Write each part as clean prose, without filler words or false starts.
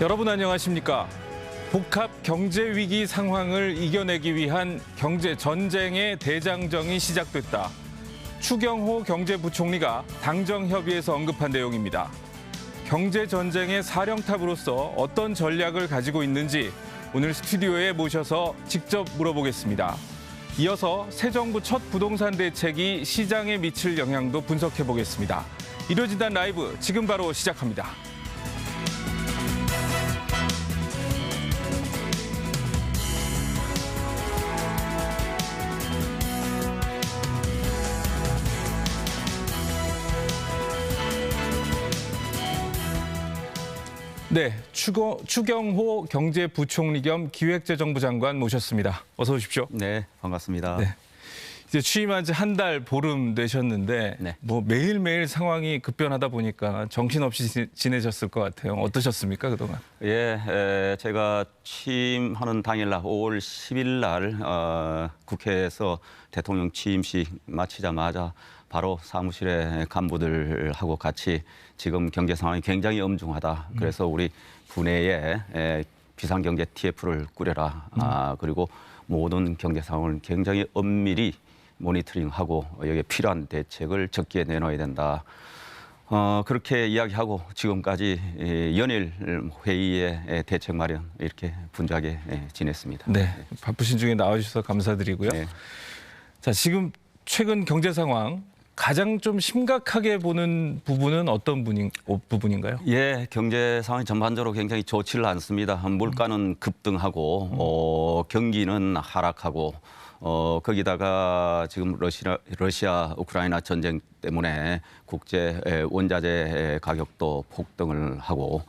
여러분 안녕하십니까? 복합 경제 위기 상황을 이겨내기 위한 경제 전쟁의 대장정이 시작됐다. 추경호 경제부총리가 당정 협의에서 언급한 내용입니다. 경제 전쟁의 사령탑으로서 어떤 전략을 가지고 있는지 오늘 스튜디오에 모셔서 직접 물어보겠습니다. 이어서 새 정부 첫 부동산 대책이 시장에 미칠 영향도 분석해 보겠습니다. 일요진단 라이브 지금 바로 시작합니다. 네, 추경호 경제부총리 겸 기획재정부 장관 모셨습니다. 어서 오십시오. 네, 반갑습니다. 네, 이제 취임한 지 한 달 보름 되셨는데 네. 뭐 매일매일 상황이 급변하다 보니까 정신없이 지내셨을 것 같아요. 어떠셨습니까, 그동안? 예, 제가 취임하는 당일날 5월 10일 날 국회에서 대통령 취임식 마치자마자 바로 사무실에 간부들하고 같이 지금 경제 상황이 굉장히 엄중하다. 그래서 우리 분해에 비상경제 TF를 꾸려라. 그리고 모든 경제 상황을 굉장히 엄밀히 모니터링하고 여기에 필요한 대책을 적기에 내놓아야 된다. 그렇게 이야기하고 지금까지 연일 회의에 대책 마련 이렇게 분주하게 지냈습니다. 네, 바쁘신 중에 나와주셔서 감사드리고요. 네. 자, 지금 최근 경제 상황 가장 좀 심각하게 보는 부분은 어떤 부분인가요? 예, 경제 상황이 전반적으로 굉장히 좋지를 않습니다. 물가는 급등하고 경기는 하락하고 거기다가 지금 러시아 우크라이나 전쟁 때문에 국제 원자재 가격도 폭등을 하고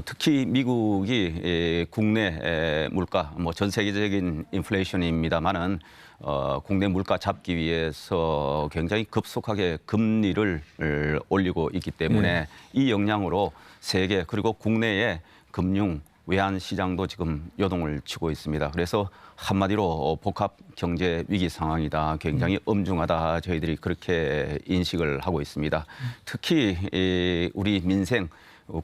특히 미국이 국내 물가 뭐 전 세계적인 인플레이션입니다만은 국내 물가 잡기 위해서 굉장히 급속하게 금리를 올리고 있기 때문에 이 영향으로 세계 그리고 국내의 금융 외환 시장도 지금 요동을 치고 있습니다. 그래서 한마디로 복합 경제 위기 상황이다. 굉장히 엄중하다. 저희들이 그렇게 인식을 하고 있습니다. 특히 우리 민생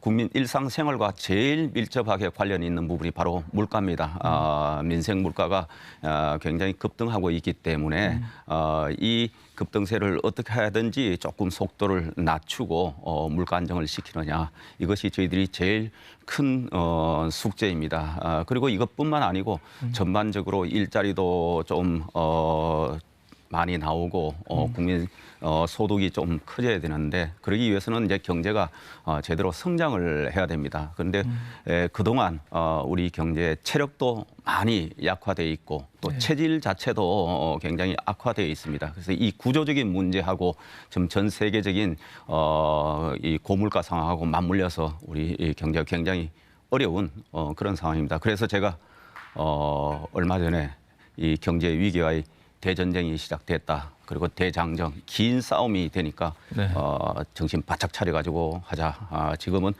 국민 일상생활과 제일 밀접하게 관련이 있는 부분이 바로 물가입니다. 민생 물가가 굉장히 급등하고 있기 때문에 이 급등세를 어떻게 하든지 조금 속도를 낮추고 물가 안정을 시키느냐. 이것이 저희들이 제일 큰 숙제입니다. 그리고 이것뿐만 아니고 전반적으로 일자리도 좀 많이 나오고 국민 소득이 좀 커져야 되는데 그러기 위해서는 이제 경제가 제대로 성장을 해야 됩니다. 그런데 그동안 우리 경제 체력도 많이 약화돼 있고 또 체질 자체도 굉장히 악화되어 있습니다. 그래서 이 구조적인 문제하고 지금 전 세계적인 이 고물가 상황하고 맞물려서 우리 경제가 굉장히 어려운 그런 상황입니다. 그래서 제가 얼마 전에 이 경제 위기와의 대전쟁이 시작됐다. 그리고 대장정, 긴 싸움이 되니까 정신 바짝 차려가지고 하자. 지금은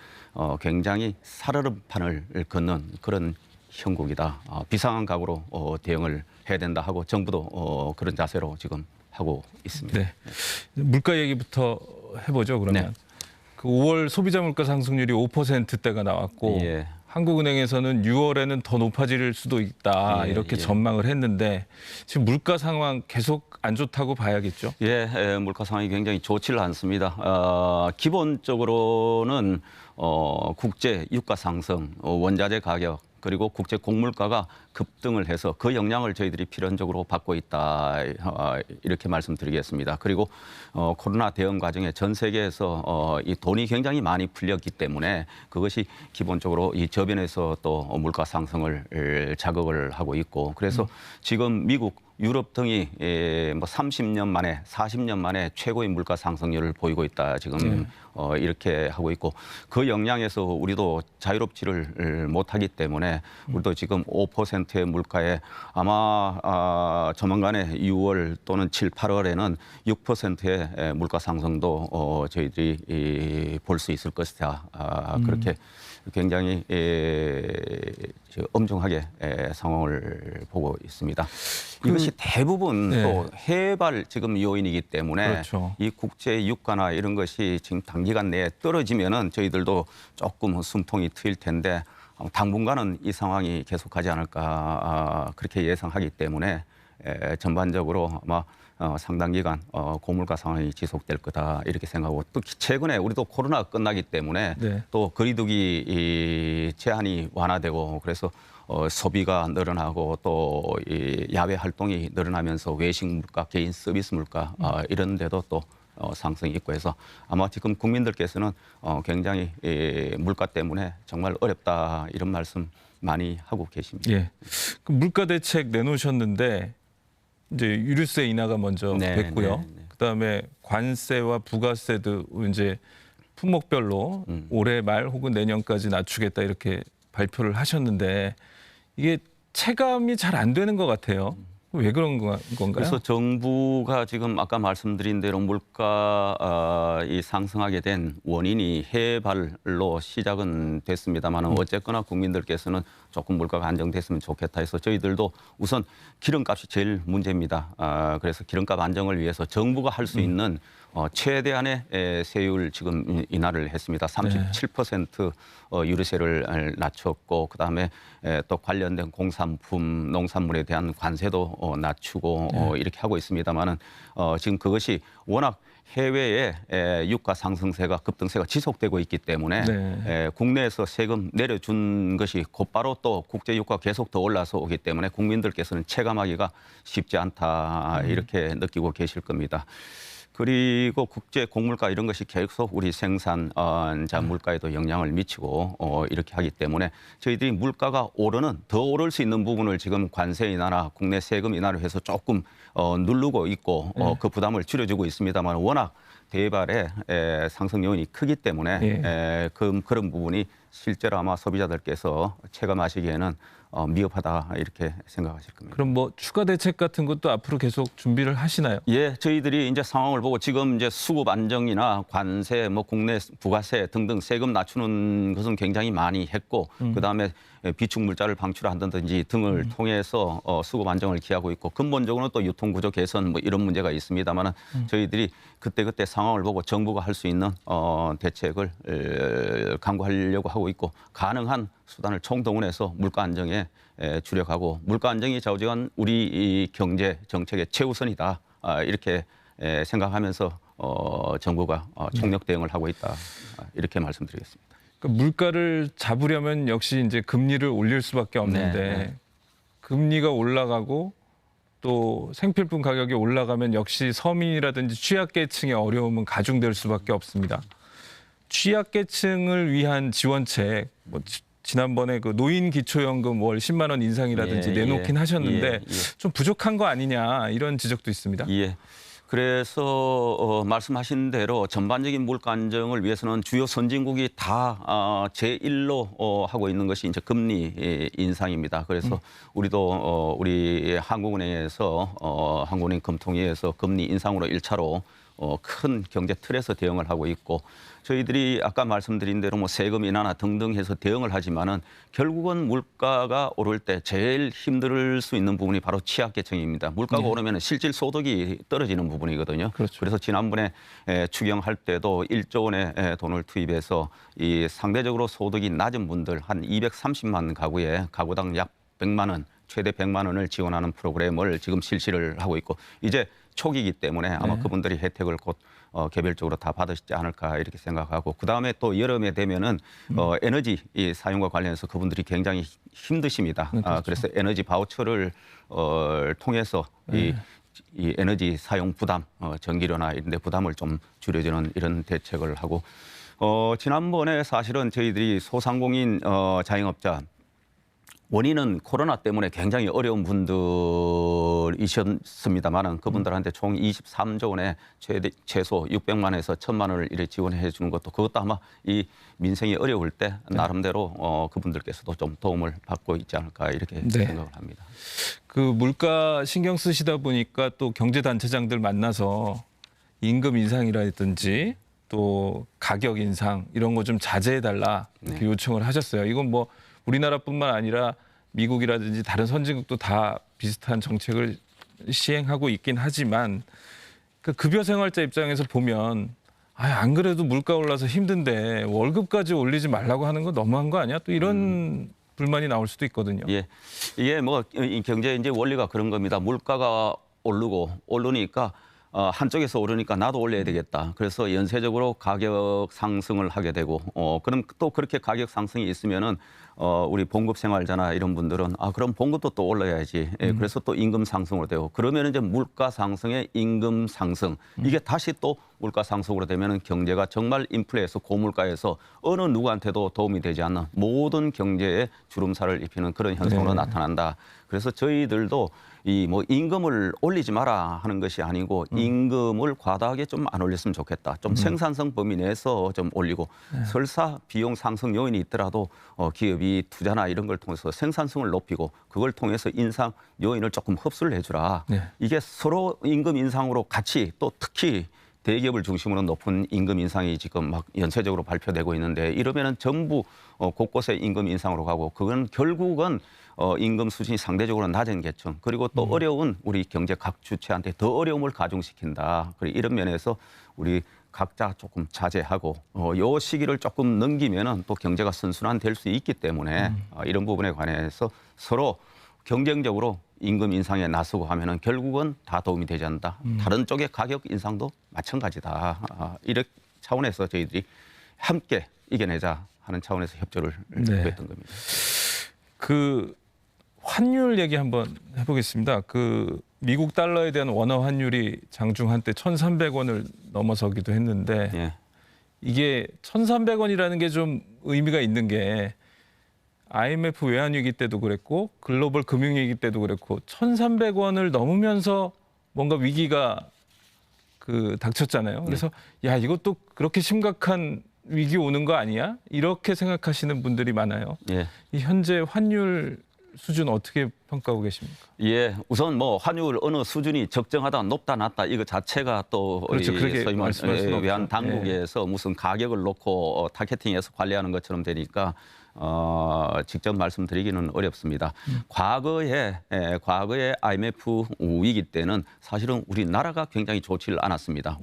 굉장히 살얼음판을 걷는 그런 형국이다. 비상한 각오로 대응을 해야 된다 하고 정부도 그런 자세로 지금 하고 있습니다. 네, 물가 얘기부터 해보죠. 그러면 네. 그 5월 소비자 물가 상승률이 5%대가 나왔고 예. 한국은행에서는 6월에는 더 높아질 수도 있다 이렇게 전망을 했는데 지금 물가 상황 계속 안 좋다고 봐야겠죠? 예, 물가 상황이 굉장히 좋지를 않습니다. 기본적으로는 국제 유가 상승, 원자재 가격 그리고 국제 곡물가가 급등을 해서 그 영향을 저희들이 필연적으로 받고 있다 이렇게 말씀드리겠습니다. 그리고 코로나 대응 과정에 전 세계에서 이 돈이 굉장히 많이 풀렸기 때문에 그것이 기본적으로 이 저변에서 또 물가 상승을 자극을 하고 있고 그래서 지금 미국 유럽 등이 뭐 30년 만에 40년 만에 최고의 물가 상승률을 보이고 있다. 지금 이렇게 하고 있고 그 영향에서 우리도 자유롭지를 못하기 때문에 우리도 지금 5% 10%의 물가에 아마 조만간에 6월 또는 7, 8월에는 6%의 물가 상승도 저희들이 볼 수 있을 것이다. 그렇게 굉장히 엄중하게 상황을 보고 있습니다. 이것이 대부분 네. 또 해발 지금 요인이기 때문에 그렇죠. 이 국제 유가나 이런 것이 지금 단기간 내에 떨어지면은 저희들도 조금 숨통이 트일 텐데 당분간은 이 상황이 계속하지 않을까 그렇게 예상하기 때문에 전반적으로 아마 상당 기간 고물가 상황이 지속될 거다 이렇게 생각하고 또 최근에 우리도 코로나가 끝나기 때문에 네. 또 거리두기 제한이 완화되고 그래서 소비가 늘어나고 또 이 야외 활동이 늘어나면서 외식 물가, 개인 서비스 물가 이런 데도 또 상승이 있고 해서 아마 지금 국민들께서는 굉장히 물가 때문에 정말 어렵다 이런 말씀 많이 하고 계십니다. 예. 그 물가 대책 내놓으셨는데 이제 유류세 인하가 먼저 네, 됐고요. 네, 네. 그다음에 관세와 부가세도 이제 품목별로 올해 말 혹은 내년까지 낮추겠다 이렇게 발표를 하셨는데 이게 체감이 잘 안 되는 것 같아요. 왜 그런 건가요? 그래서 정부가 지금 아까 말씀드린 대로 물가 이 상승하게 된 원인이 해발로 시작은 됐습니다만 어쨌거나 국민들께서는 조금 물가가 안정됐으면 좋겠다 해서 저희들도 우선 기름값이 제일 문제입니다. 그래서 기름값 안정을 위해서 정부가 할 수 있는 최대한의 세율 지금 인하를 했습니다. 37% 유류세를 낮췄고 그다음에 또 관련된 공산품, 농산물에 대한 관세도 낮추고 이렇게 하고 있습니다만은 지금 그것이 워낙 해외에 유가 상승세가 급등세가 지속되고 있기 때문에 네. 국내에서 세금 내려준 것이 곧바로 또 국제 유가가 계속 더 올라서 오기 때문에 국민들께서는 체감하기가 쉽지 않다 이렇게 느끼고 계실 겁니다. 그리고 국제 곡물가 이런 것이 계속 우리 생산자 물가에도 영향을 미치고 이렇게 하기 때문에 저희들이 물가가 더 오를 수 있는 부분을 지금 관세 인하나 국내 세금 인하를 해서 조금 누르고 있고 그 부담을 줄여주고 있습니다만 워낙 대발의 상승 요인이 크기 때문에 그런 부분이 실제로 아마 소비자들께서 체감하시기에는 미흡하다 이렇게 생각하실 겁니다. 그럼 뭐 추가 대책 같은 것도 앞으로 계속 준비를 하시나요? 예, 저희들이 이제 상황을 보고 지금 이제 수급 안정이나 관세, 뭐 국내 부가세 등등 세금 낮추는 것은 굉장히 많이 했고, 그 다음에 비축 물자를 방출한다든지 등을 통해서 수급 안정을 기하고 있고, 근본적으로는 또 유통 구조 개선 뭐 이런 문제가 있습니다만은 저희들이 그때그때 상황을 보고 정부가 할 수 있는 대책을 강구하려고 하고 있고, 가능한 수단을 총동원해서 물가 안정에 주력하고 물가 안정이 좌우지간 우리 이 경제 정책의 최우선이다 이렇게 생각하면서 정부가 총력 대응을 하고 있다 이렇게 말씀드리겠습니다. 그러니까 물가를 잡으려면 역시 이제 금리를 올릴 수밖에 없는데 네. 금리가 올라가고 또 생필품 가격이 올라가면 역시 서민이라든지 취약계층의 어려움은 가중될 수밖에 없습니다. 취약계층을 위한 지원책, 뭐 지난번에 그 노인 기초연금 월 10만 원 인상이라든지 내놓긴 하셨는데 좀 부족한 거 아니냐 이런 지적도 있습니다. 예. 그래서 말씀하신 대로 전반적인 물가 안정을 위해서는 주요 선진국이 다 제1로 하고 있는 것이 이제 금리 인상입니다. 그래서 우리도 우리 한국은행에서 한국은행 금통위에서 금리 인상으로 1차로 큰 경제 틀에서 대응을 하고 있고 저희들이 아까 말씀드린 대로 뭐 세금 인하나 등등 해서 대응을 하지만은 결국은 물가가 오를 때 제일 힘들 수 있는 부분이 바로 취약계층입니다. 물가가 오르면 실질 소득이 떨어지는 부분이거든요. 그렇죠. 그래서 지난번에 추경할 때도 1조 원의 돈을 투입해서 이 상대적으로 소득이 낮은 분들 한 230만 가구에 가구당 약 100만 원, 최대 100만 원을 지원하는 프로그램을 지금 실시를 하고 있고 이제 초기이기 때문에 아마 그분들이 혜택을 곧 개별적으로 다 받으시지 않을까 이렇게 생각하고 그다음에 또 여름에 되면은 에너지 이 사용과 관련해서 그분들이 굉장히 힘드십니다. 그렇죠. 그래서 에너지 바우처를 통해서 이 에너지 사용 부담, 전기료나 이런 데 부담을 좀 줄여주는 이런 대책을 하고 지난번에 사실은 저희들이 소상공인 자영업자 원인은 코로나 때문에 굉장히 어려운 분들이셨습니다만은 그분들한테 총 23조 원의 최소 600만에서 1,000만 원을 이렇게 지원해 주는 것도 그것도 아마 이 민생이 어려울 때 나름대로 그분들께서도 좀 도움을 받고 있지 않을까 이렇게 생각을 합니다. 그 물가 신경 쓰시다 보니까 또 경제단체장들 만나서 임금 인상이라든지 또 가격 인상 이런 거 좀 자제해달라 이렇게 요청을 하셨어요. 이건 뭐 우리나라뿐만 아니라 미국이라든지 다른 선진국도 다 비슷한 정책을 시행하고 있긴 하지만 그 급여 생활자 입장에서 보면 안 그래도 물가 올라서 힘든데 월급까지 올리지 말라고 하는 거 너무한 거 아니야? 또 이런 불만이 나올 수도 있거든요. 예, 이게 뭐 이 경제 이제 원리가 그런 겁니다. 물가가 오르니까 한쪽에서 오르니까 나도 올려야 되겠다. 그래서 연쇄적으로 가격 상승을 하게 되고 그럼 또 그렇게 가격 상승이 있으면은 우리 봉급 생활자나 이런 분들은 그럼 봉급도 또 올라야지. 예, 그래서 또 임금 상승으로 되고 그러면 이제 물가 상승에 임금 상승 이게 다시 또 물가 상승으로 되면은 경제가 정말 인플레에서 고물가에서 어느 누구한테도 도움이 되지 않는 모든 경제에 주름살을 입히는 그런 현상으로 나타난다. 그래서 저희들도 이 뭐 임금을 올리지 마라 하는 것이 아니고 임금을 과다하게 좀 안 올렸으면 좋겠다. 좀 생산성 범위 내에서 좀 올리고 설사 비용 상승 요인이 있더라도 기업이 투자나 이런 걸 통해서 생산성을 높이고 그걸 통해서 인상 요인을 조금 흡수를 해주라. 이게 서로 임금 인상으로 같이 또 특히 대기업을 중심으로 높은 임금 인상이 지금 막 연쇄적으로 발표되고 있는데 이러면은 전부 곳곳에 임금 인상으로 가고 그건 결국은 임금 수준이 상대적으로 낮은 계층 그리고 또 어려운 우리 경제 각 주체한테 더 어려움을 가중시킨다. 그리고 이런 면에서 우리 각자 조금 자제하고 요 시기를 조금 넘기면은 또 경제가 선순환될 수 있기 때문에 이런 부분에 관해서 서로 경쟁적으로 임금 인상에 나서고 하면은 결국은 다 도움이 되지 않는다. 다른 쪽의 가격 인상도 마찬가지다. 이런 차원에서 저희들이 함께 이겨내자 하는 차원에서 협조를 했던 겁니다. 그 환율 얘기 한번 해보겠습니다. 그 미국 달러에 대한 원화 환율이 장중 한때 1,300원을 넘어서기도 했는데 이게 1,300원이라는 게 좀 의미가 있는 게 IMF 외환위기 때도 그랬고 글로벌 금융위기 때도 그랬고 1,300원을 넘으면서 뭔가 위기가 닥쳤잖아요. 그래서 야 이것도 그렇게 심각한 위기 오는 거 아니야? 이렇게 생각하시는 분들이 많아요. 이 현재 환율 수준 어떻게 평가하고 계십니까? 예, 우선 뭐 환율 어느 수준이 적정하다, 높다, 낮다 이거 자체가 또 그렇죠. 그렇게 말씀할 수는 없죠. 외환 당국에서 무슨 가격을 놓고 타겟팅해서 관리하는 것처럼 되니까 직접 말씀드리기는 어렵습니다. 과거에 IMF 위기 때는 사실은 우리나라가 굉장히 좋지를 않았습니다.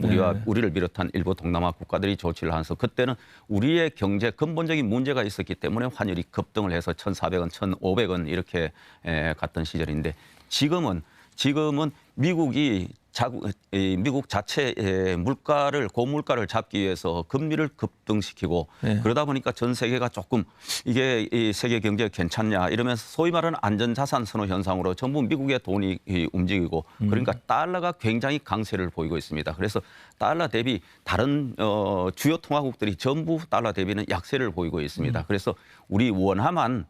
우리를 비롯한 일부 동남아 국가들이 좋지를 않아서 그때는 우리의 경제 근본적인 문제가 있었기 때문에 환율이 급등을 해서 1,400원, 1,500원 이렇게 갔던 시절인데 지금은 미국 자체의 고물가를 잡기 위해서 금리를 급등시키고 그러다 보니까 전 세계가 조금 이게 이 세계 경제가 괜찮냐 이러면서 소위 말하는 안전자산 선호 현상으로 전부 미국의 돈이 움직이고 그러니까 달러가 굉장히 강세를 보이고 있습니다. 그래서 달러 대비 다른 주요 통화국들이 전부 달러 대비는 약세를 보이고 있습니다. 그래서 우리 원화만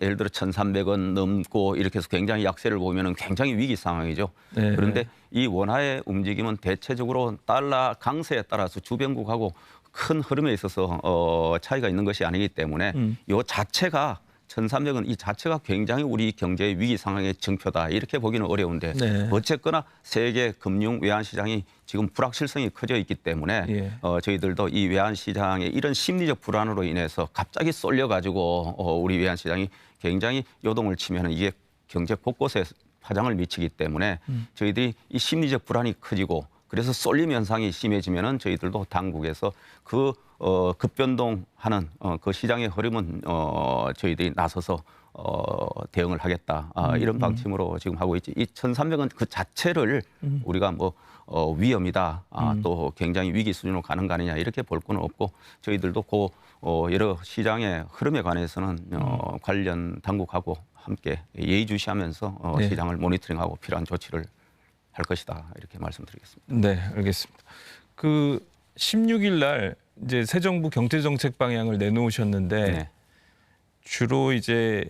예를 들어 1,300원 넘고 이렇게 해서 굉장히 약세를 보이면 굉장히 위기 상황이죠. 그런데 이 원화의 움직임은 대체적으로 달러 강세에 따라서 주변국하고 큰 흐름에 있어서 차이가 있는 것이 아니기 때문에 이 자체가 1,300원 이 자체가 굉장히 우리 경제의 위기 상황의 증표다 이렇게 보기는 어려운데 어쨌거나 세계 금융 외환 시장이 지금 불확실성이 커져 있기 때문에 저희들도 이 외환 시장의 이런 심리적 불안으로 인해서 갑자기 쏠려가지고 우리 외환 시장이 굉장히 요동을 치면 이게 경제 곳곳에 파장을 미치기 때문에 저희들이 이 심리적 불안이 커지고 그래서 쏠림 현상이 심해지면은 저희들도 당국에서 급변동하는 그 시장의 흐름은 저희들이 나서서 대응을 하겠다 이런 방침으로 지금 하고 있지. 이 1,300원 그 자체를 우리가 뭐 위험이다 또 굉장히 위기 수준으로 가는 거 아니냐 이렇게 볼 건 없고 저희들도 여러 시장의 흐름에 관해서는 관련 당국하고 함께 예의주시하면서 시장을 모니터링하고 필요한 조치를 할 것이다 이렇게 말씀드리겠습니다. 네, 알겠습니다. 그 16일 날 이제 새 정부 경제정책 방향을 내놓으셨는데 주로 이제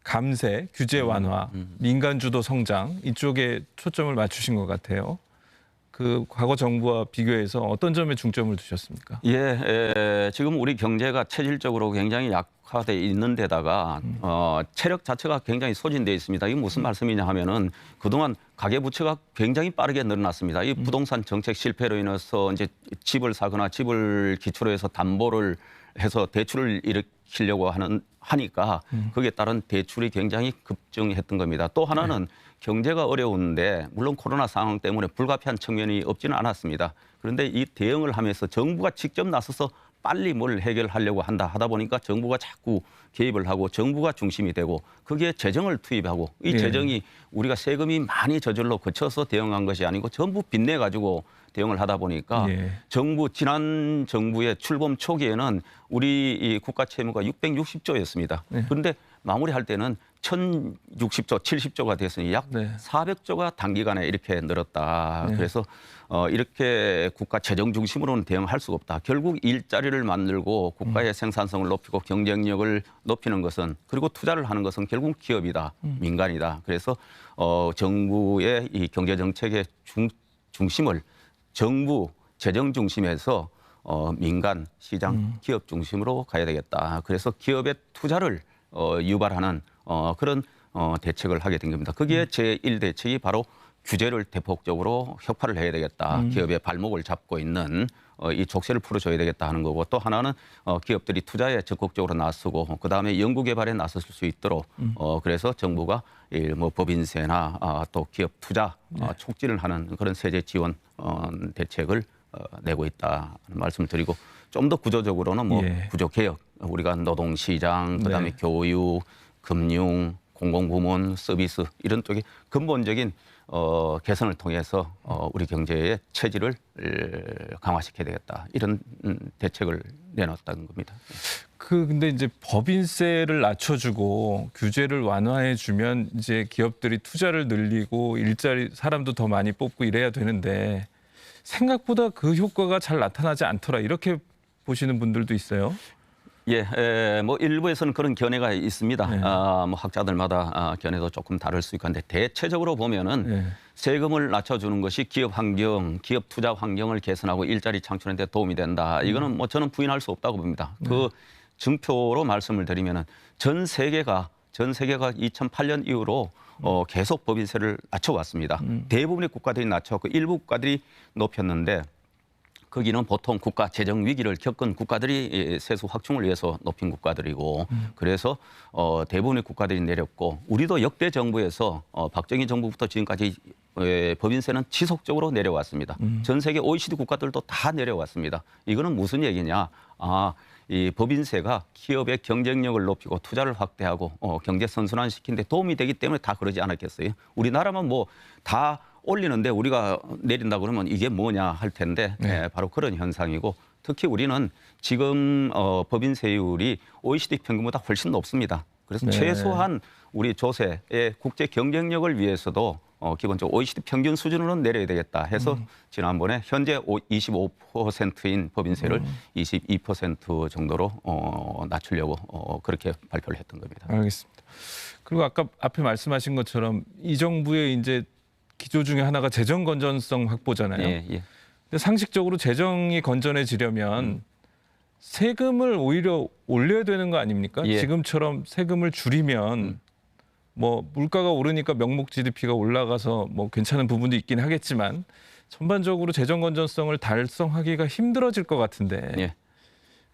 감세, 규제 완화, 민간 주도 성장 이쪽에 초점을 맞추신 것 같아요. 그 과거 정부와 비교해서 어떤 점에 중점을 두셨습니까? 지금 우리 경제가 체질적으로 굉장히 약화돼 있는 데다가 체력 자체가 굉장히 소진돼 있습니다. 이게 무슨 말씀이냐 하면은 그동안 가계 부채가 굉장히 빠르게 늘어났습니다. 이 부동산 정책 실패로 인해서 이제 집을 사거나 집을 기초로 해서 담보를 해서 대출을 일으키려고 하니까 거기에 따른 대출이 굉장히 급증했던 겁니다. 또 하나는 경제가 어려운데 물론 코로나 상황 때문에 불가피한 측면이 없지는 않았습니다. 그런데 이 대응을 하면서 정부가 직접 나서서 빨리 뭘 해결하려고 하다 보니까 정부가 자꾸 개입을 하고 정부가 중심이 되고 거기에 재정을 투입하고 이 재정이 우리가 세금이 많이 저절로 거쳐서 대응한 것이 아니고 전부 빚내 가지고 대응을 하다 보니까 지난 정부의 출범 초기에는 우리 이 국가 채무가 660조였습니다. 그런데 마무리할 때는 1,060조, 70조가 됐으니 약 400조가 단기간에 이렇게 늘었다. 그래서 이렇게 국가 재정 중심으로는 대응할 수가 없다. 결국 일자리를 만들고 국가의 생산성을 높이고 경쟁력을 높이는 것은 그리고 투자를 하는 것은 결국 기업이다, 민간이다. 그래서 정부의 이 경제 정책의 중심을 정부 재정 중심에서 민간 시장 기업 중심으로 가야 되겠다. 그래서 기업의 투자를 유발하는 그런 대책을 하게 된 겁니다. 거기에 제1대책이 바로 규제를 대폭적으로 혁파를 해야 되겠다. 기업의 발목을 잡고 있는 이 족쇄를 풀어줘야 되겠다 하는 거고 또 하나는 기업들이 투자에 적극적으로 나서고 그다음에 연구개발에 나설 수 있도록 그래서 정부가 뭐 법인세나 또 기업 투자 촉진을 하는 그런 세제 지원 대책을 내고 있다는 말씀을 드리고 좀 더 구조적으로는 뭐 구조개혁 우리가 노동시장 그다음에 교육, 금융, 공공부문, 서비스 이런 쪽에 근본적인 개선을 통해서 우리 경제의 체질을 강화시켜야 되겠다. 이런 대책을 내놨다는 겁니다. 근데 이제 법인세를 낮춰주고 규제를 완화해주면 이제 기업들이 투자를 늘리고 일자리 사람도 더 많이 뽑고 이래야 되는데 생각보다 그 효과가 잘 나타나지 않더라 이렇게 보시는 분들도 있어요. 뭐 일부에서는 그런 견해가 있습니다. 뭐 학자들마다 견해도 조금 다를 수 있고 한데 대체적으로 보면은 세금을 낮춰주는 것이 기업 환경, 기업 투자 환경을 개선하고 일자리 창출하는 데 도움이 된다. 이거는 뭐 저는 부인할 수 없다고 봅니다. 그 증표로 말씀을 드리면은 전 세계가 2008년 이후로 계속 법인세를 낮춰왔습니다. 대부분의 국가들이 낮췄고 일부 국가들이 높였는데 거기는 보통 국가 재정 위기를 겪은 국가들이 세수 확충을 위해서 높인 국가들이고 그래서 대부분의 국가들이 내렸고 우리도 역대 정부에서 박정희 정부부터 지금까지 법인세는 지속적으로 내려왔습니다. 전 세계 OECD 국가들도 다 내려왔습니다. 이거는 무슨 얘기냐? 이 법인세가 기업의 경쟁력을 높이고 투자를 확대하고 경제 선순환시키는 데 도움이 되기 때문에 다 그러지 않았겠어요? 우리나라만 뭐 다 올리는데 우리가 내린다 그러면 이게 뭐냐 할 텐데 바로 그런 현상이고 특히 우리는 지금 법인세율이 OECD 평균보다 훨씬 높습니다. 그래서 최소한 우리 조세의 국제 경쟁력을 위해서도 기본적으로 OECD 평균 수준으로는 내려야 되겠다 해서 지난번에 현재 25%인 법인세를 22% 정도로 낮추려고 그렇게 발표를 했던 겁니다. 알겠습니다. 그리고 아까 앞에 말씀하신 것처럼 이 정부의 이제 기조 중에 하나가 재정 건전성 확보잖아요. 근데 상식적으로 재정이 건전해지려면 세금을 오히려 올려야 되는 거 아닙니까? 지금처럼 세금을 줄이면 뭐 물가가 오르니까 명목 GDP가 올라가서 뭐 괜찮은 부분도 있긴 하겠지만 전반적으로 재정 건전성을 달성하기가 힘들어질 것 같은데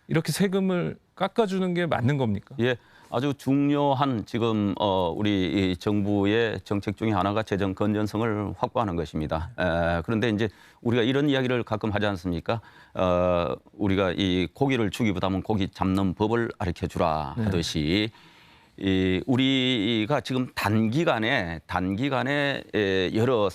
이렇게 세금을 깎아주는 게 맞는 겁니까? 아주 중요한 지금 우리 이 정부의 정책 중에 하나가 재정 건전성을 확보하는 것입니다. 그런데 이제 우리가 이런 이야기를 가끔 하지 않습니까? 우리가 이 고기를 주기보다는 고기 잡는 법을 가르쳐 주라 하듯이 우리가 지금 단기간에 여러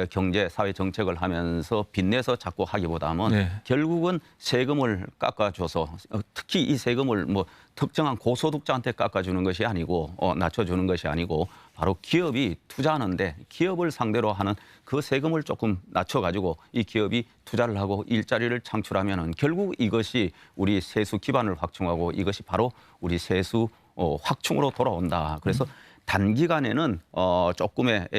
경제 사회 정책을 하면서 빚내서 자꾸 하기보다는 결국은 세금을 깎아줘서 특히 이 세금을 뭐 특정한 고소득자한테 깎아주는 것이 아니고 낮춰주는 것이 아니고 바로 기업이 투자하는데 기업을 상대로 하는 그 세금을 조금 낮춰가지고 이 기업이 투자를 하고 일자리를 창출하면은 결국 이것이 우리 세수 기반을 확충하고 이것이 바로 우리 세수 확충으로 돌아온다. 그래서 단기간에는 조금의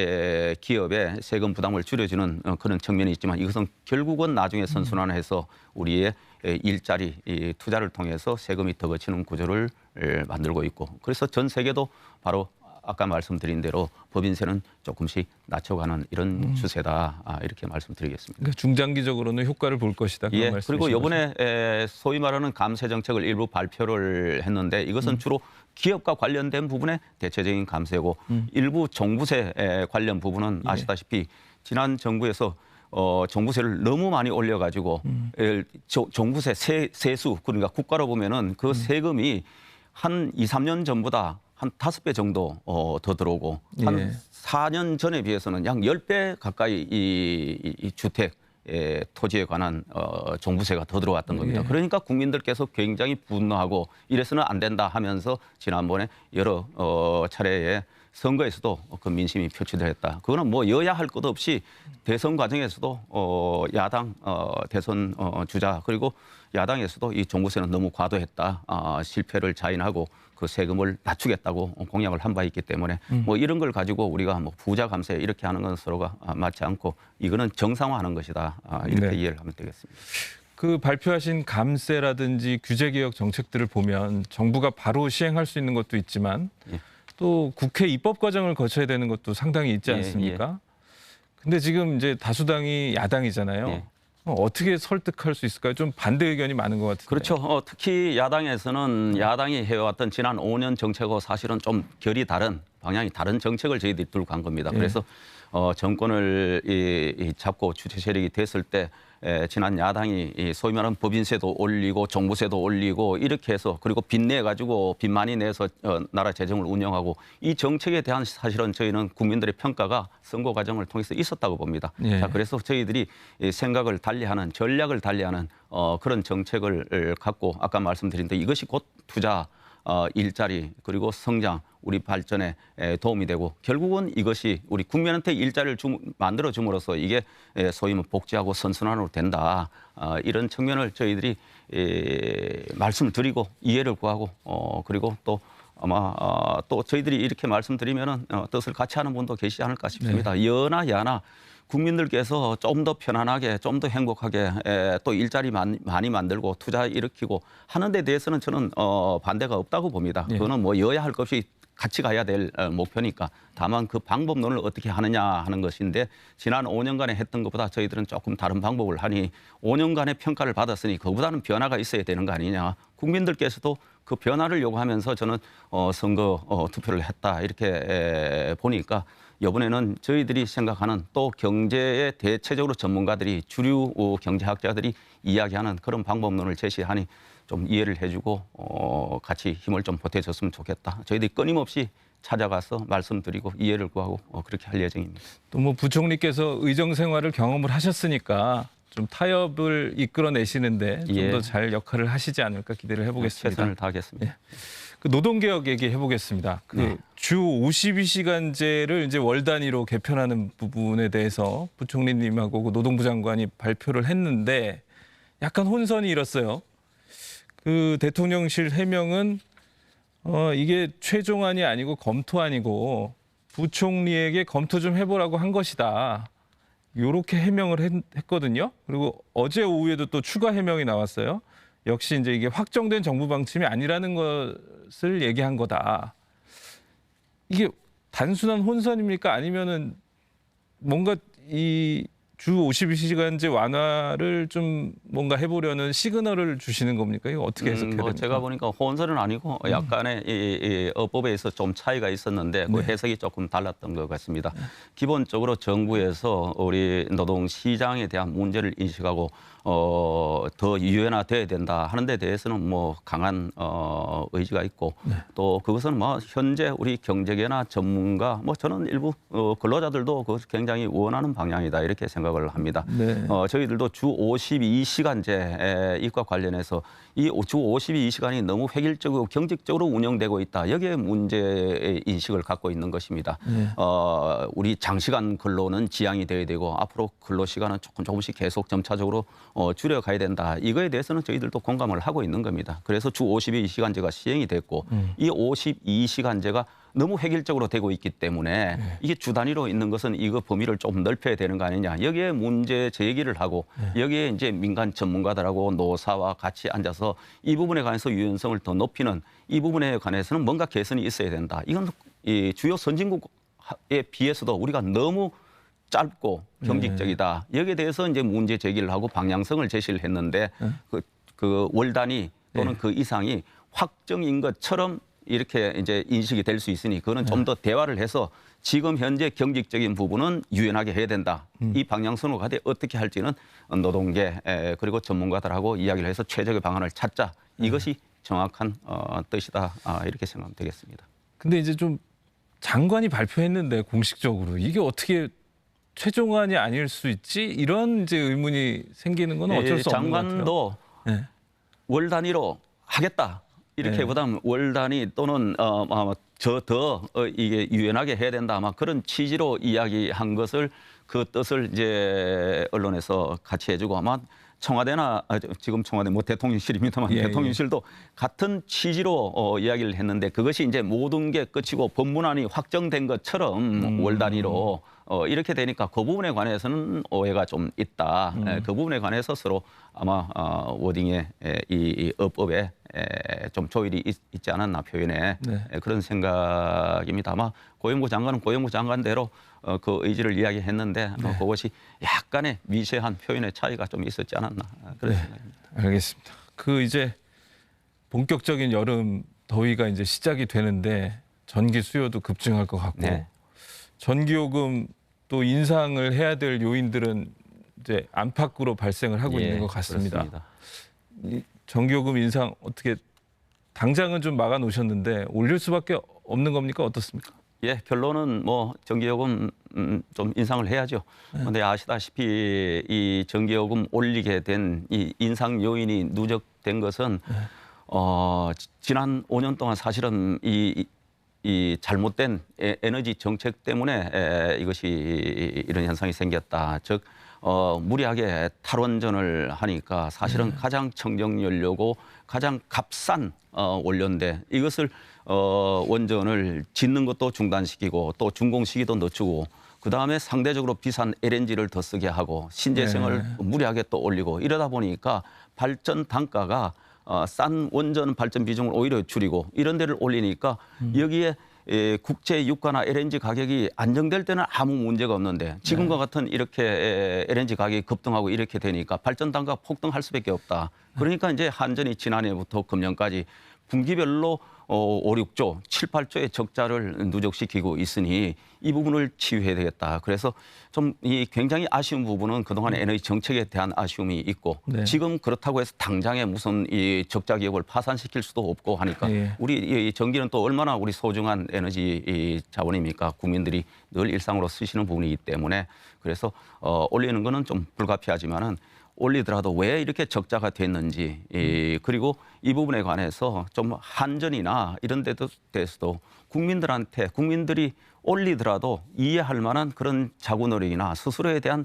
기업의 세금 부담을 줄여주는 그런 측면이 있지만 이것은 결국은 나중에 선순환해서 우리의 일자리 투자를 통해서 세금이 더 거치는 구조를 만들고 있고 그래서 전 세계도 바로 아까 말씀드린 대로 법인세는 조금씩 낮춰가는 이런 추세다 이렇게 말씀드리겠습니다. 그러니까 중장기적으로는 효과를 볼 것이다. 그런 말씀이신 그리고 거죠? 이번에 소위 말하는 감세 정책을 일부 발표를 했는데 이것은 주로 기업과 관련된 부분의 대체적인 감세고 일부 종부세 관련 부분은 아시다시피 지난 정부에서 종부세를 너무 많이 올려가지고 종부세 세수 그러니까 국가로 보면은 그 세금이 한 2, 3년 전보다 한 5배 정도 더 들어오고 한 4년 전에 비해서는 약 10배 가까이 이 주택 토지에 관한 종부세가 더 들어왔던 겁니다. 그러니까 국민들께서 굉장히 분노하고 이래서는 안 된다 하면서 지난번에 여러 차례의 선거에서도 그 민심이 표출됐다. 그거는 뭐 여야 할 것 없이 대선 과정에서도 야당 대선 주자 그리고 야당에서도 이 종부세는 너무 과도했다. 실패를 자인하고 그 세금을 낮추겠다고 공약을 한 바 있기 때문에 뭐 이런 걸 가지고 우리가 뭐 부자 감세 이렇게 하는 건 서로가 맞지 않고 이거는 정상화하는 것이다. 이렇게 이해를 하면 되겠습니다. 그 발표하신 감세라든지 규제 개혁 정책들을 보면 정부가 바로 시행할 수 있는 것도 있지만 또 국회 입법 과정을 거쳐야 되는 것도 상당히 있지 않습니까? 근데 지금 이제 다수당이 야당이잖아요. 어떻게 설득할 수 있을까요? 좀 반대 의견이 많은 것 같은데. 그렇죠. 특히 야당에서는 야당이 해왔던 지난 5년 정책하고 사실은 좀 결이 다른 방향이 다른 정책을 저희들이 들고 간 겁니다. 그래서 정권을 잡고 주체 세력이 됐을 때 지난 야당이 소위 말하는 법인세도 올리고 종부세도 올리고 이렇게 해서 그리고 빚내 가지고 빚 많이 내서 나라 재정을 운영하고 이 정책에 대한 사실은 저희는 국민들의 평가가 선거 과정을 통해서 있었다고 봅니다. 자, 그래서 저희들이 생각을 달리하는 전략을 달리하는 그런 정책을 갖고 아까 말씀드린 대로 이것이 곧 투자 일자리 그리고 성장 우리 발전에 도움이 되고 결국은 이것이 우리 국민한테 일자리를 만들어 줌으로써 이게 소위 복지하고 선순환으로 된다. 이런 측면을 저희들이 말씀을 드리고 이해를 구하고 그리고 또 아마 또 저희들이 이렇게 말씀드리면은 뜻을 같이 하는 분도 계시지 않을까 싶습니다. 여나 야나 국민들께서 좀 더 편안하게 좀 더 행복하게 또 일자리 많이 만들고 투자 일으키고 하는 데 대해서는 저는 반대가 없다고 봅니다. 그거는 뭐 여야 할 것 없이 같이 가야 될 목표니까 다만 그 방법론을 어떻게 하느냐 하는 것인데 지난 5년간에 했던 것보다 저희들은 조금 다른 방법을 하니 5년간의 평가를 받았으니 그보다는 변화가 있어야 되는 거 아니냐. 국민들께서도 그 변화를 요구하면서 저는 선거 투표를 했다 이렇게 보니까 이번에는 저희들이 생각하는 또 경제에 대체적으로 전문가들이 주류 경제학자들이 이야기하는 그런 방법론을 제시하니 좀 이해를 해주고 같이 힘을 좀 보태줬으면 좋겠다. 저희들이 끊임없이 찾아가서 말씀드리고 이해를 구하고 그렇게 할 예정입니다. 또 뭐 부총리께서 의정 생활을 경험을 하셨으니까 좀 타협을 이끌어내시는데 좀 더 잘 역할을 하시지 않을까 기대를 해보겠습니다. 최선을 다하겠습니다. 그 노동개혁 얘기해 보겠습니다. 주 52시간제를 이제 월 단위로 개편하는 부분에 대해서 부총리님하고 그 노동부 장관이 발표를 했는데 약간 혼선이 일었어요. 그 대통령실 해명은 이게 최종안이 아니고 검토안이고 부총리에게 검토 좀 해보라고 한 것이다. 요렇게 해명을 했거든요. 그리고 어제 오후에도 또 추가 해명이 나왔어요. 역시 이제 이게 확정된 정부 방침이 아니라는 것을 얘기한 거다. 이게 단순한 혼선입니까? 아니면은 뭔가 이 주 52시간제 완화를 좀 뭔가 해보려는 시그널을 주시는 겁니까? 이거 어떻게 해석해야 됩니까? 제가 보니까 혼선은 아니고 약간의 이 어법에서 좀 차이가 있었는데 그 해석이 조금 달랐던 것 같습니다. 기본적으로 정부에서 우리 노동시장에 대한 문제를 인식하고 더 유연화돼야 된다 하는 데 대해서는 뭐 강한 의지가 있고 또 그것은 뭐 현재 우리 경제계나 전문가 뭐 저는 일부 근로자들도 그것을 굉장히 원하는 방향이다 이렇게 생각을 생각을 합니다. 네. 저희들도 주 52시간제 이과 관련해서 이 주 52시간이 너무 획일적이고 경직적으로 운영되고 있다. 여기에 문제의 인식을 갖고 있는 것입니다. 네. 우리 장시간 근로는 지양이 돼야 되고 앞으로 근로 시간은 조금씩 계속 점차적으로 줄여가야 된다. 이거에 대해서는 저희들도 공감을 하고 있는 겁니다. 그래서 주 52시간제가 시행이 됐고 이 52시간제가 너무 획일적으로 되고 있기 때문에 이게 주 단위로 있는 것은 이거 범위를 좀 넓혀야 되는 거 아니냐. 여기에 문제 제기를 하고 여기에 이제 민간 전문가들하고 노사와 같이 앉아서 이 부분에 관해서 유연성을 더 높이는 이 부분에 관해서는 뭔가 개선이 있어야 된다. 이건 이 주요 선진국에 비해서도 우리가 너무 짧고 경직적이다. 여기에 대해서 이제 문제 제기를 하고 방향성을 제시를 했는데 그 월 단위 또는 그 이상이 확정인 것처럼 이렇게 이제 인식이 될 수 있으니 그거는 좀 더 대화를 해서 지금 현재 경직적인 부분은 유연하게 해야 된다. 이 방향성으로 가되 어떻게 할지는 노동계 그리고 전문가들하고 이야기를 해서 최적의 방안을 찾자. 이것이 정확한 뜻이다. 이렇게 생각하면 되겠습니다. 근데 이제 좀 장관이 발표했는데 공식적으로 이게 어떻게 최종안이 아닐 수 있지? 이런 이제 의문이 생기는 건 어쩔 수 없는 것 같아요. 장관도 네. 월 단위로 하겠다. 이렇게보다는 월 단위 또는 이게 유연하게 해야 된다. 아마 그런 취지로 이야기한 것을 그 뜻을 이제 언론에서 같이 해주고 아마 청와대나 지금 청와대 뭐 대통령실입니다만 대통령실도 같은 취지로 이야기를 했는데 그것이 이제 모든 게 끝이고 법문안이 확정된 것처럼 월 단위로 이렇게 되니까 그 부분에 관해서는 오해가 좀 있다. 그 부분에 관해서 서로 아마 워딩에 이 어법에 좀 조율이 있지 않았나 표현에 그런 생각입니다. 아마 고용부 장관은 고용부 장관대로 그 의지를 이야기했는데 그것이 약간의 미세한 표현의 차이가 좀 있었지 않았나 그런 생각입니다. 알겠습니다. 그 이제 본격적인 여름 더위가 이제 시작이 되는데 전기 수요도 급증할 것 같고 전기요금 또 인상을 해야 될 요인들은 이제 안팎으로 발생을 하고 있는 것 같습니다. 그렇습니다. 이 전기요금 인상 어떻게 당장은 좀 막아 놓으셨는데 올릴 수밖에 없는 겁니까? 어떻습니까? 예, 결론은 뭐 전기요금 좀 인상을 해야죠. 그런데 아시다시피 이 전기요금 올리게 된 이 인상 요인이 누적된 것은 지난 5년 동안 사실은 이 잘못된 에너지 정책 때문에 이것이 이런 현상이 생겼다. 즉 무리하게 탈원전을 하니까 사실은 가장 청정연료고 가장 값싼 원료인데 이것을 원전을 짓는 것도 중단시키고 또 준공 시기도 늦추고 그다음에 상대적으로 비싼 LNG를 더 쓰게 하고 신재생을 무리하게 또 올리고 이러다 보니까 발전 단가가 싼 원전 발전 비중을 오히려 줄이고 이런 데를 올리니까 여기에 국제 유가나 LNG 가격이 안정될 때는 아무 문제가 없는데 지금과 같은 이렇게 LNG 가격이 급등하고 이렇게 되니까 발전 단가가 폭등할 수밖에 없다. 그러니까 이제 한전이 지난해부터 금년까지 분기별로 5, 6조, 7, 8조의 적자를 누적시키고 있으니 이 부분을 치유해야 되겠다. 그래서 좀 이 굉장히 아쉬운 부분은 그동안의 에너지 정책에 대한 아쉬움이 있고 지금 그렇다고 해서 당장에 무슨 이 적자 기업을 파산시킬 수도 없고 하니까 우리 이 전기는 또 얼마나 우리 소중한 에너지 이 자원입니까? 국민들이 늘 일상으로 쓰시는 부분이기 때문에 그래서 올리는 거는 좀 불가피하지만은 올리더라도 왜 이렇게 적자가 됐는지 그리고 이 부분에 관해서 좀 한전이나 이런 데서도 국민들이 올리더라도 이해할 만한 그런 자구 노력이나 스스로에 대한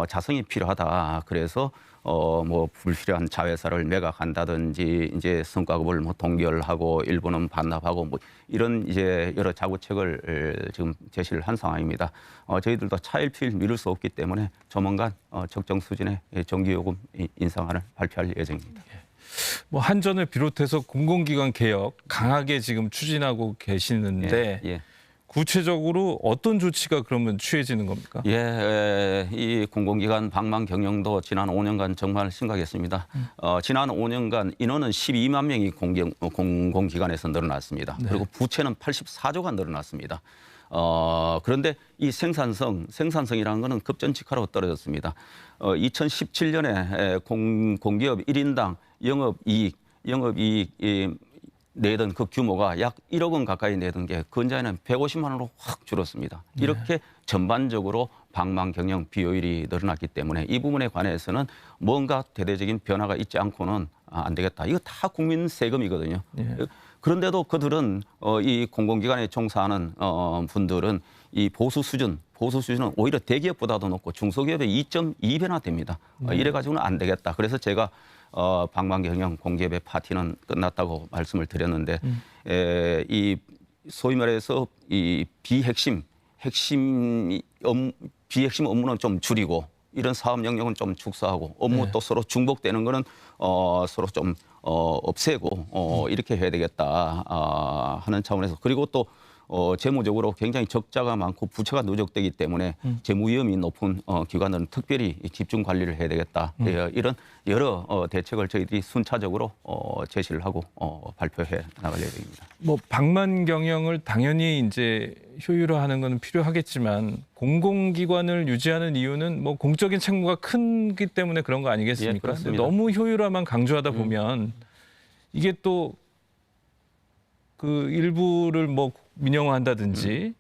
자성이 필요하다. 그래서 뭐 불필요한 자회사를 매각한다든지 이제 성과급을 뭐 동결하고 일부는 반납하고 뭐 이런 이제 여러 자구책을 지금 제시를 한 상황입니다. 저희들도 차일피일 미룰 수 없기 때문에 조만간 적정 수준의 전기요금 인상안을 발표할 예정입니다. 뭐 한전을 비롯해서 공공기관 개혁 강하게 지금 추진하고 계시는데 구체적으로 어떤 조치가 그러면 취해지는 겁니까? 이 공공기관 방만 경영도 지난 5년간 정말 심각했습니다. 지난 5년간 인원은 12만 명이 공공기관에서 늘어났습니다. 그리고 부채는 84조가 늘어났습니다. 그런데 이 생산성이라는 것은 급전직하로 떨어졌습니다. 2017년에 공기업 1인당 영업이익 내던 그 규모가 약 1억 원 가까이 내던 게 근자에는 150만 원으로 확 줄었습니다. 이렇게 전반적으로 방만 경영 비효율이 늘어났기 때문에 이 부분에 관해서는 뭔가 대대적인 변화가 있지 않고는 안 되겠다. 이거 다 국민 세금이거든요. 예. 그런데도 그들은 이 공공기관에 종사하는 분들은 이 보수 수준은 오히려 대기업보다도 높고 중소기업의 2.2배나 됩니다. 이래 가지고는 안 되겠다. 그래서 제가 방만 경영 공기업의 파티는 끝났다고 말씀을 드렸는데 이 소위 말해서 이 비핵심 업무는 좀 줄이고 이런 사업 영역은 좀 축소하고 업무 또 서로 중복되는 거는 서로 좀 없애고 이렇게 해야 되겠다 하는 차원에서 그리고 또 재무적으로 굉장히 적자가 많고 부채가 누적되기 때문에 재무 위험이 높은 기관들은 특별히 집중 관리를 해야 되겠다. 이런 여러 대책을 저희들이 순차적으로 제시를 하고 발표해 나갈 예정입니다. 뭐 방만 경영을 당연히 이제 효율화하는 건 필요하겠지만 공공기관을 유지하는 이유는 뭐 공적인 책무가 크기 때문에 그런 거 아니겠습니까? 예, 그렇습니다. 너무 효율화만 강조하다 보면 이게 또 그 일부를 뭐 민영화한다든지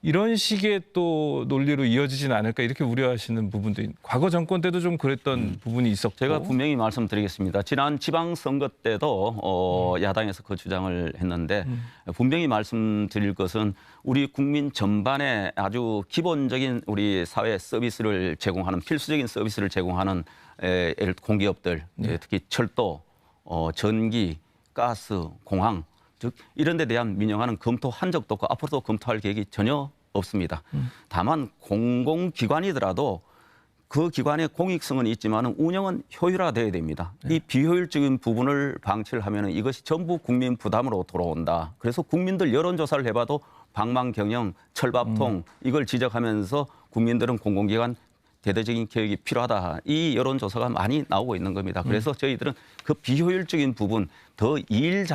이런 식의 또 논리로 이어지진 않을까 이렇게 우려하시는 부분도 과거 정권 때도 좀 그랬던 부분이 있었고 제가 분명히 말씀드리겠습니다. 지난 지방선거 때도 야당에서 그 주장을 했는데 분명히 말씀드릴 것은 우리 국민 전반에 아주 기본적인 우리 사회 서비스를 제공하는 필수적인 서비스를 제공하는 공기업들 특히 철도, 전기, 가스, 공항 즉 이런 데 대한 민영화는 검토한 적도 없고 앞으로도 검토할 계획이 전혀 없습니다. 다만 공공기관이더라도 그 기관의 공익성은 있지만 운영은 효율화돼야 됩니다. 이 비효율적인 부분을 방치를 하면 이것이 전부 국민 부담으로 돌아온다. 그래서 국민들 여론조사를 해봐도 방만 경영, 철밥통 이걸 지적하면서 국민들은 공공기관 대대적인 개혁이 필요하다. 이 여론조사가 많이 나오고 있는 겁니다. 그래서 저희들은 그 비효율적인 부분 더 일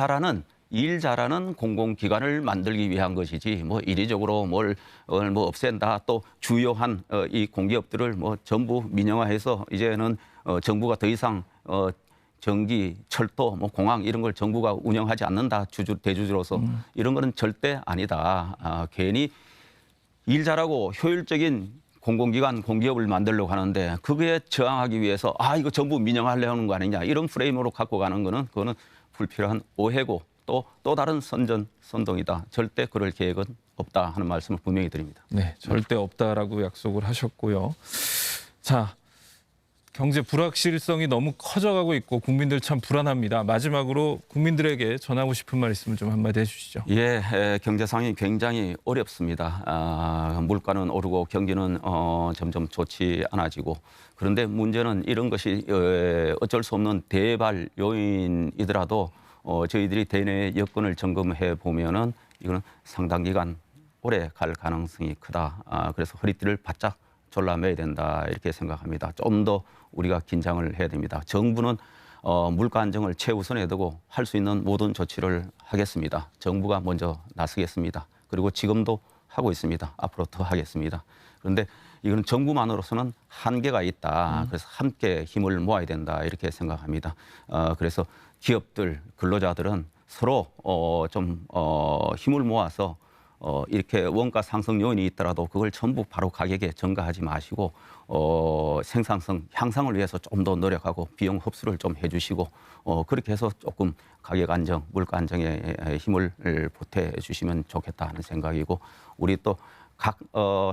잘하는 공공기관을 만들기 위한 것이지 뭐 이리적으로 뭘 뭐 없앤다 또 주요한 이 공기업들을 뭐 전부 민영화해서 이제는 정부가 더 이상 전기, 철도, 뭐 공항 이런 걸 정부가 운영하지 않는다 대주주로서 이런 거는 절대 아니다. 괜히 일 잘하고 효율적인 공공기관, 공기업을 만들려고 하는데 그거에 저항하기 위해서 이거 전부 민영화하려는 거 아니냐 이런 프레임으로 갖고 가는 거는 그거는 불필요한 오해고 또 다른 선동이다. 절대 그럴 계획은 없다 하는 말씀을 분명히 드립니다. 네, 절대 없다라고 약속을 하셨고요. 자, 경제 불확실성이 너무 커져가고 있고 국민들 참 불안합니다. 마지막으로 국민들에게 전하고 싶은 말 있으면 좀 한마디 해주시죠. 예, 경제 상황이 굉장히 어렵습니다. 물가는 오르고 경기는 점점 좋지 않아지고 그런데 문제는 이런 것이 어쩔 수 없는 대발 요인이더라도 저희들이 대내 여건을 점검해 보면은 이거는 상당 기간 오래 갈 가능성이 크다. 그래서 허리띠를 바짝 졸라매야 된다 이렇게 생각합니다. 좀 더 우리가 긴장을 해야 됩니다. 정부는 물가 안정을 최우선에 두고 할 수 있는 모든 조치를 하겠습니다. 정부가 먼저 나서겠습니다. 그리고 지금도 하고 있습니다. 앞으로 더 하겠습니다. 그런데 이건 정부만으로서는 한계가 있다. 그래서 함께 힘을 모아야 된다 이렇게 생각합니다. 그래서 기업들, 근로자들은 서로 좀 힘을 모아서 이렇게 원가 상승 요인이 있더라도 그걸 전부 바로 가격에 전가하지 마시고 생산성 향상을 위해서 좀 더 노력하고 비용 흡수를 좀 해주시고 그렇게 해서 조금 가격 안정, 물가 안정에 힘을 보태 주시면 좋겠다 하는 생각이고 우리 또 각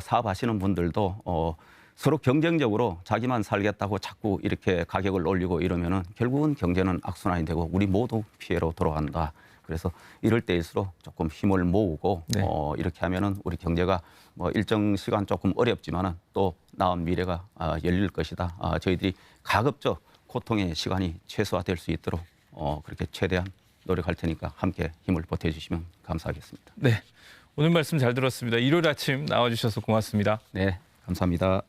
사업하시는 분들도 서로 경쟁적으로 자기만 살겠다고 자꾸 이렇게 가격을 올리고 이러면은 결국은 경제는 악순환이 되고 우리 모두 피해로 돌아간다. 그래서 이럴 때일수록 조금 힘을 모으고 네. 이렇게 하면은 우리 경제가 뭐 일정 시간 조금 어렵지만은 또 나은 미래가 열릴 것이다. 저희들이 가급적 고통의 시간이 최소화될 수 있도록 그렇게 최대한 노력할 테니까 함께 힘을 보태주시면 감사하겠습니다. 네, 오늘 말씀 잘 들었습니다. 일요일 아침 나와주셔서 고맙습니다. 네, 감사합니다.